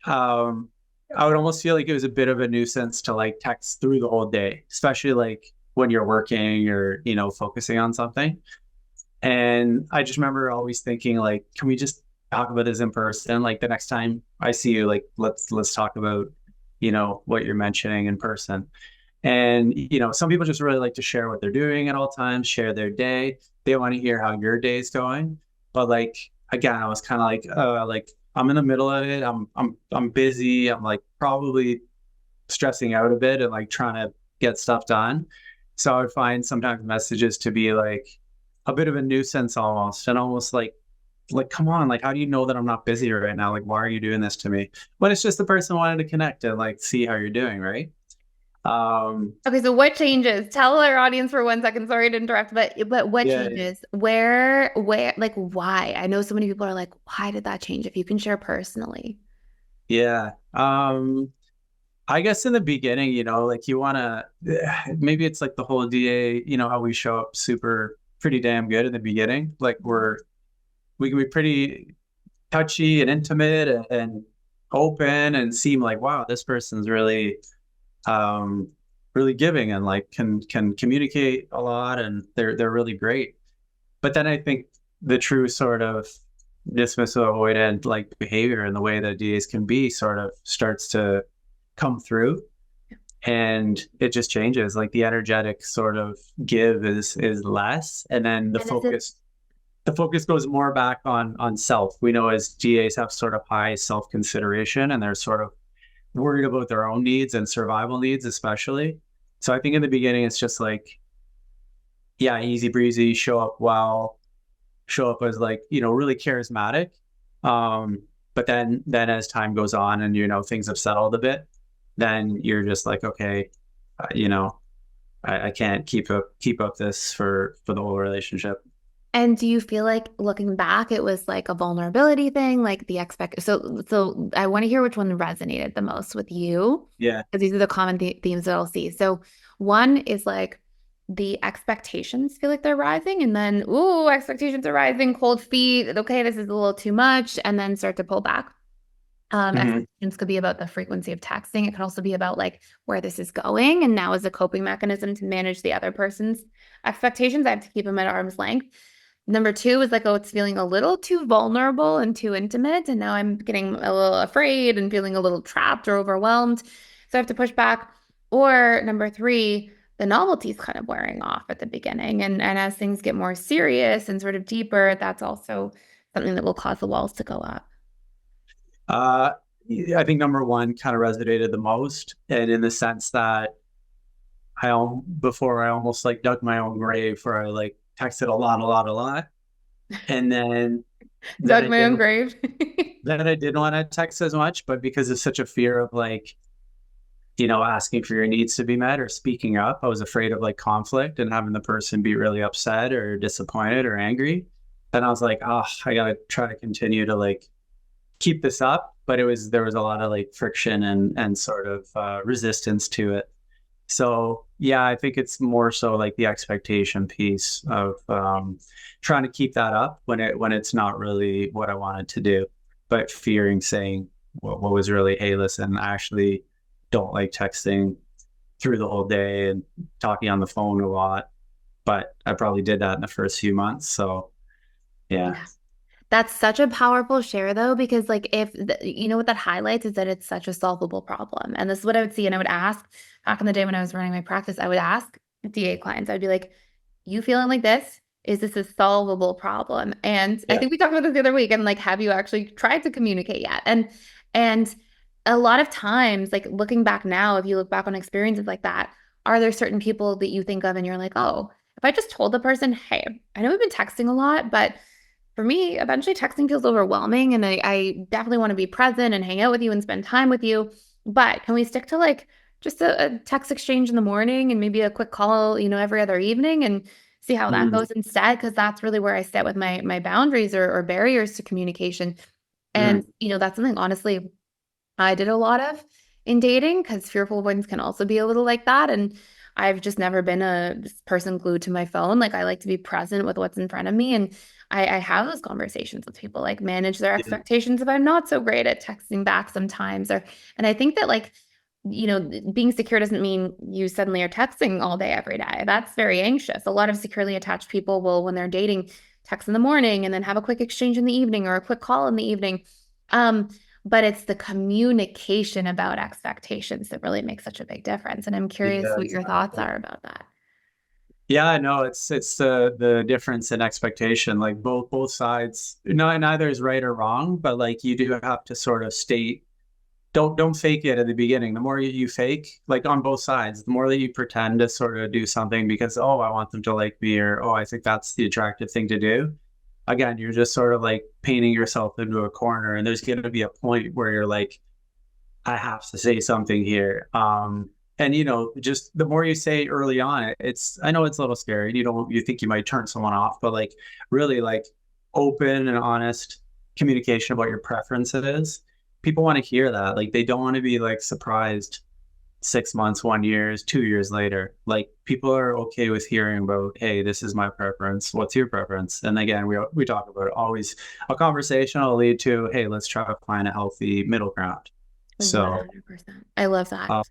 I would almost feel like it was a bit of a nuisance to like text through the whole day, especially like when you're working or, focusing on something. And I just remember always thinking like, can we just talk about this in person? Like the next time I see you, like, let's talk about, what you're mentioning in person. And, some people just really like to share what they're doing at all times, share their day. They want to hear how your day is going. But like, again, I was kind of like, I'm in the middle of it. I'm busy. I'm like probably stressing out a bit and like trying to get stuff done. So I would find sometimes messages to be like a bit of a nuisance almost, and almost like, come on, like, how do you know that I'm not busy right now? Like, why are you doing this to me? When it's just the person wanting to connect and like see how you're doing, right? Okay, so what changes? Tell our audience for 1 second. Sorry to interrupt, but what changes? Where, like, why? I know so many people are like, why did that change? If you can share personally. Yeah. I guess in the beginning, like you want to, maybe it's like the whole DA, how we show up pretty damn good in the beginning. Like we can be pretty touchy and intimate and open and seem like, wow, this person's really, really giving and like can communicate a lot, and they're really great. But then I think the true sort of dismissive avoidant like behavior and the way that DAs can be sort of starts to come through, and it just changes. Like the energetic sort of give is less, and then the focus goes more back on self. We know as GAs have sort of high self-consideration, and they're sort of worried about their own needs and survival needs, especially. So I think in the beginning, it's just like, yeah, easy breezy, show up well, show up as like, really charismatic. But then as time goes on and, things have settled a bit, then you're just like, okay, I can't keep up this for the whole relationship. And do you feel like looking back, it was like a vulnerability thing, like so I want to hear which one resonated the most with you. Yeah. Because these are the common themes that I'll see. So one is like the expectations feel like they're rising, and then, ooh, expectations are rising, cold feet. Okay, this is a little too much, and then start to pull back. Expectations could be about the frequency of texting. It could also be about like where this is going. And now as a coping mechanism to manage the other person's expectations, I have to keep them at arm's length. Number two is like, oh, it's feeling a little too vulnerable and too intimate. And now I'm getting a little afraid and feeling a little trapped or overwhelmed. So I have to push back. Or number three, the novelty is kind of wearing off at the beginning. And as things get more serious and sort of deeper, that's also something that will cause the walls to go up. I think number one kind of resonated the most. And in the sense that before I almost like dug my own grave, where I like texted a lot. And then dug my own grave. Then I didn't want to text as much, but because of such a fear of like, asking for your needs to be met or speaking up, I was afraid of like conflict and having the person be really upset or disappointed or angry. Then I was like, oh, I gotta try to continue to like keep this up. But there was a lot of like friction and sort of resistance to it. So yeah, I think it's more so like the expectation piece of trying to keep that up when it's not really what I wanted to do, but fearing saying what was really, hey, listen, I actually don't like texting through the whole day and talking on the phone a lot. But I probably did that in the first few months. So yeah. That's such a powerful share though, because like you know what that highlights is that it's such a solvable problem. And this is what I would see. And I would ask back in the day when I was running my practice, I would ask DA clients, I'd be like, you feeling like this? Is this a solvable problem? And I think we talked about this the other week and like, have you actually tried to communicate yet? And a lot of times, like looking back now, if you look back on experiences like that, are there certain people that you think of and you're like, oh, if I just told the person, hey, I know we've been texting a lot, but for me, eventually texting feels overwhelming and I definitely want to be present and hang out with you and spend time with you. But can we stick to like just a text exchange in the morning and maybe a quick call, every other evening and see how that goes instead? Because that's really where I sit with my boundaries or barriers to communication. And, that's something honestly I did a lot of in dating because fearful avoidance can also be a little like that. And I've just never been a person glued to my phone. Like I like to be present with what's in front of me. And I have those conversations with people, like manage their expectations if I'm not so great at texting back sometimes. And I think that like, being secure doesn't mean you suddenly are texting all day, every day. That's very anxious. A lot of securely attached people will, when they're dating, text in the morning and then have a quick exchange in the evening or a quick call in the evening. But it's the communication about expectations that really makes such a big difference. And I'm curious what your thoughts are about that. Yeah, I know it's the difference in expectation. Like both sides, neither is right or wrong, but like you do have to sort of state, don't fake it at the beginning. The more you fake, like on both sides, the more that you pretend to sort of do something because, oh, I want them to like me, or oh, I think that's the attractive thing to do. Again, you're just sort of like painting yourself into a corner, and there's going to be a point where you're like, I have to say something here. And just the more you say early on, I know it's a little scary. You think you might turn someone off, but like really like open and honest communication about your preferences. People want to hear that. Like they don't want to be like surprised 6 months, 1 year, 2 years later. Like people are okay with hearing about, hey, this is my preference. What's your preference? And again, we talk about it. Always a conversation will lead to, hey, let's try to find a healthy middle ground. So 100%. I love that.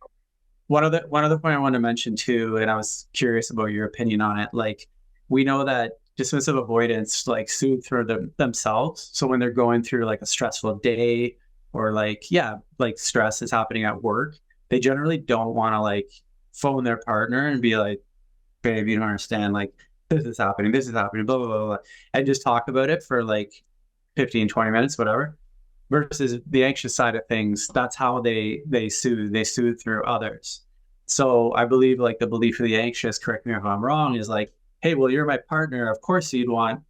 One other point I wanted to mention too, and I was curious about your opinion on it. Like we know that dismissive avoidants like soothe through themselves. So when they're going through like a stressful day or like stress is happening at work, they generally don't want to like phone their partner and be like, babe, you don't understand, like this is happening, blah, blah, blah, blah, and just talk about it for like 15, 20 minutes, whatever. Versus the anxious side of things, that's how they soothe through others. So I believe like the belief of the anxious, correct me if I'm wrong, is like, hey, well, you're my partner. Of course you'd want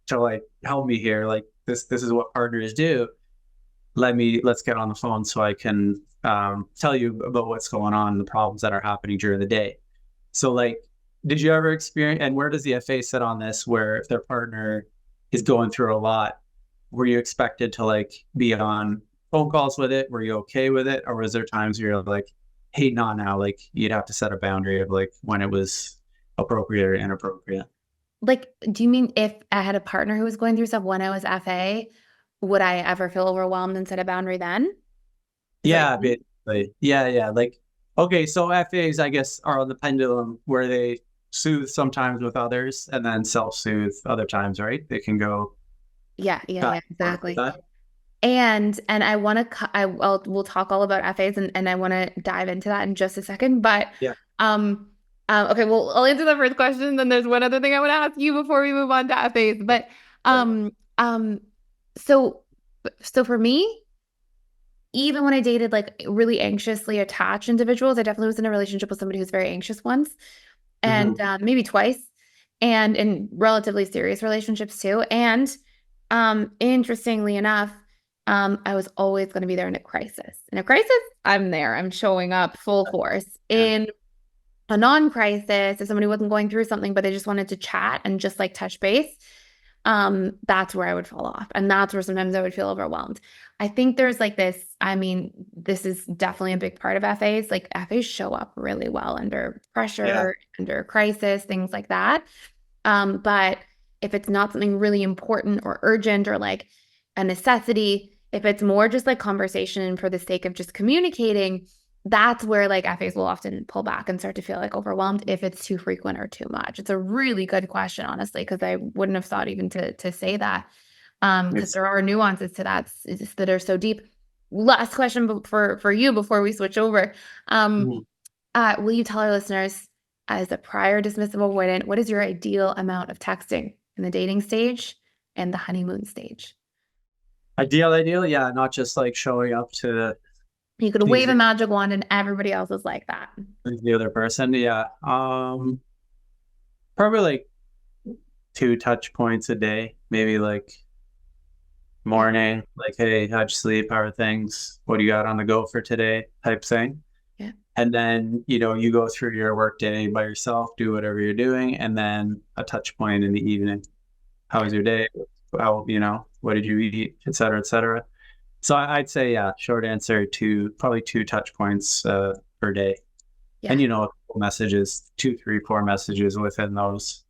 to like help me here. Like this is what partners do. Let's get on the phone so I can tell you about what's going on, the problems that are happening during the day. So like, did you ever experience, and where does the FA sit on this, where if their partner is going through a lot, were you expected to like be on phone calls with it? Were you okay with it? Or was there times where you're like, hey, not now, like you'd have to set a boundary of like when it was appropriate or inappropriate? Like, do you mean if I had a partner who was going through stuff when I was FA, would I ever feel overwhelmed and set a boundary then? Yeah, basically. Yeah. Like, okay, so FAs, I guess, are on the pendulum where they soothe sometimes with others and then self-soothe other times, right? They can go. Yeah, exactly. And we'll talk all about FAs and I want to dive into that in just a second. But okay, well, I'll answer the first question. Then there's one other thing I want to ask you before we move on to FAs. But so for me, even when I dated like really anxiously attached individuals, I definitely was in a relationship with somebody who's very anxious once, and maybe twice, and in relatively serious relationships too. And interestingly enough, I was always going to be there in a crisis. In a crisis, I'm there. I'm showing up full force. In a non-crisis, if somebody wasn't going through something, but they just wanted to chat and just like touch base, that's where I would fall off. And that's where sometimes I would feel overwhelmed. I think there's like this, I mean, this is definitely a big part of FAs. Like FAs show up really well under pressure, under crisis, things like that. But if it's not something really important or urgent or like a necessity, if it's more just like conversation for the sake of just communicating, that's where like FAs will often pull back and start to feel like overwhelmed if it's too frequent or too much. It's a really good question, honestly, because I wouldn't have thought even to say that. because there are nuances to that are so deep. Last question for you before we switch over. Will you tell our listeners, as a prior dismissive avoidant, what is your ideal amount of texting in the dating stage and the honeymoon stage? Ideal, yeah, not just like showing up to You could wave a magic wand and everybody else is like that. the other person. Yeah. Probably like 2 touch points a day, maybe like morning, like, hey, how'd you sleep? How are things? What do you got on the go for today? Type thing. Yeah. And then, you go through your work day by yourself, do whatever you're doing, and then a touch point in the evening. How was your day? How, what did you eat? Et cetera, et cetera. So I'd say, yeah, short answer, probably 2 touch points per day. Yeah. And, messages, 2, 3, 4 messages within those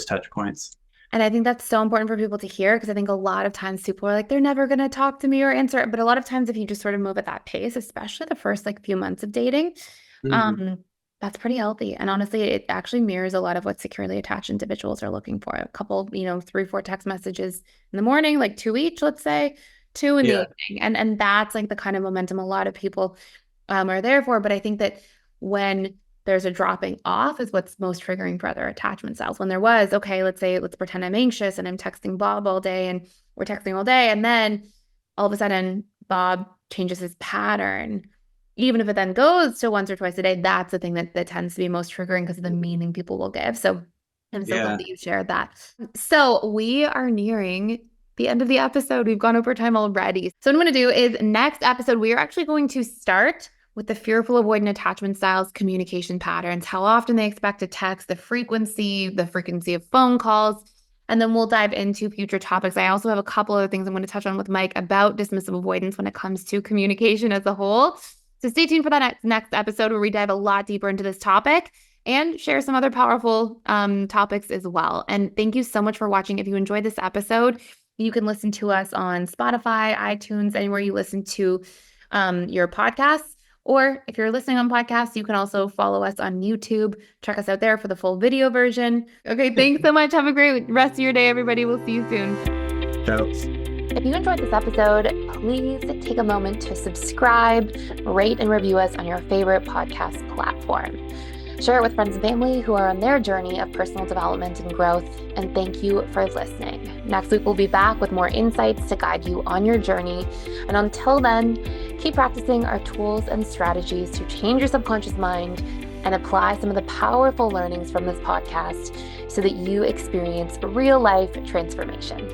touch points. And I think that's so important for people to hear, because I think a lot of times people are like, they're never going to talk to me or answer it. But a lot of times if you just sort of move at that pace, especially the first few months of dating, that's pretty healthy. And honestly, it actually mirrors a lot of what securely attached individuals are looking for. A couple, 3, 4 text messages in the morning, like 2 each, let's say, 2 in the evening. And that's like the kind of momentum a lot of people are there for. But I think that when there's a dropping off is what's most triggering for other attachment styles. When there was, okay, let's pretend I'm anxious and I'm texting Bob all day and we're texting all day. And then all of a sudden Bob changes his pattern. Even if it then goes to once or twice a day, that's the thing that tends to be most triggering because of the meaning people will give. So I'm so glad that you shared that. So we are nearing the end of the episode. We've gone over time already. So what I'm going to do is next episode, we are actually going to start with the fearful avoidant attachment styles, communication patterns, how often they expect to text, the frequency of phone calls, and then we'll dive into future topics. I also have a couple other things I'm going to touch on with Mike about dismissive avoidance when it comes to communication as a whole. So stay tuned for that next episode where we dive a lot deeper into this topic and share some other powerful topics as well. And thank you so much for watching. If you enjoyed this episode, you can listen to us on Spotify, iTunes, anywhere you listen to your podcasts. Or if you're listening on podcasts, you can also follow us on YouTube. Check us out there for the full video version. Okay, thanks so much. Have a great rest of your day, everybody. We'll see you soon. Ciao. If you enjoyed this episode, please take a moment to subscribe, rate, and review us on your favorite podcast platform. Share it with friends and family who are on their journey of personal development and growth, and thank you for listening. Next week, we'll be back with more insights to guide you on your journey. And until then, keep practicing our tools and strategies to change your subconscious mind and apply some of the powerful learnings from this podcast so that you experience real life transformation.